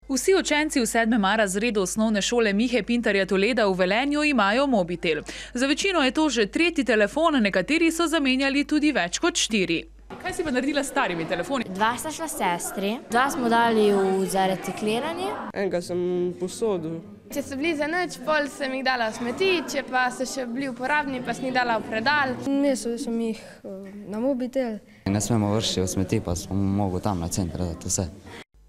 Vsi učenci v 7. razredu osnovne šole Mihe Pintarja Toleda v Velenju imajo mobitel. Za večino je to že tretji telefon, nekateri so zamenjali tudi več kot 4. Kaj si pa naredila s starimi telefoni? 2 sta šla sestri, 2 smo dali za recikliranje. Enega sem posodil. Če so bili za nič, pol sem jih dala v smeti, če pa so še bili uporabni, pa sem jih dala v predal. Nesel sem jih na mobitel. Ne smemo vršiti v smeti, pa smo mogli tam na center dati vse.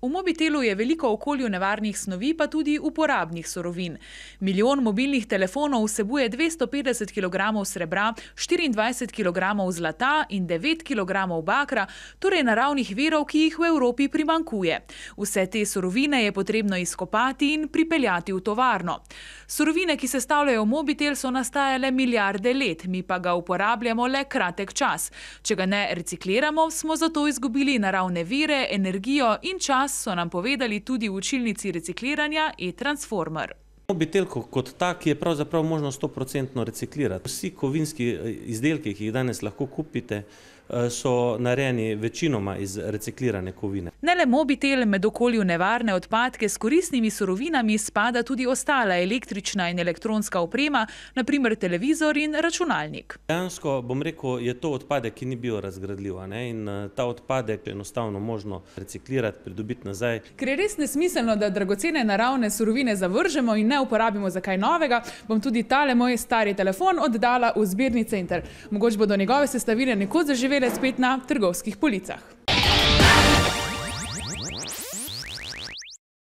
V mobitelu je veliko okolju nevarnih snovi, pa tudi uporabnih surovin. Milijon mobilnih telefonov vsebuje 250 kg srebra, 24 kg zlata in 9 kg bakra, torej naravnih virov, ki jih v Evropi primanjkuje. Vse te surovine je potrebno izkopati in pripeljati v tovarno. Surovine, ki sestavljajo mobitel, so nastajale milijarde let, mi pa ga uporabljamo le kratek čas. Če ga ne recikliramo, smo zato izgubili naravne vire, energijo in čas, so nam povedali tudi v učilnici recikliranja e-Transformer. Mobitel kot tak je pravzaprav možno 100% reciklirati. Vsi kovinski izdelki, ki jih danes lahko kupite, so narejeni večinoma iz reciklirane kovine. Ne le mobitel, med okolju nevarne odpadke s koristnimi surovinami spada tudi ostala električna in elektronska oprema, na primer televizor in računalnik. Dejansko, bom rekel, je to odpadek, ki ni biorazgradljiv, in ta odpadek je enostavno možno reciklirati, pridobiti nazaj. Ker je res nesmiselno, da dragocene naravne surovine zavržemo in ne uporabimo za kaj novega, bom tudi tale moj stari telefon oddala v zbirni center. Mogoče bodo njegove sestavine nekoč zaživele spet na trgovskih policah.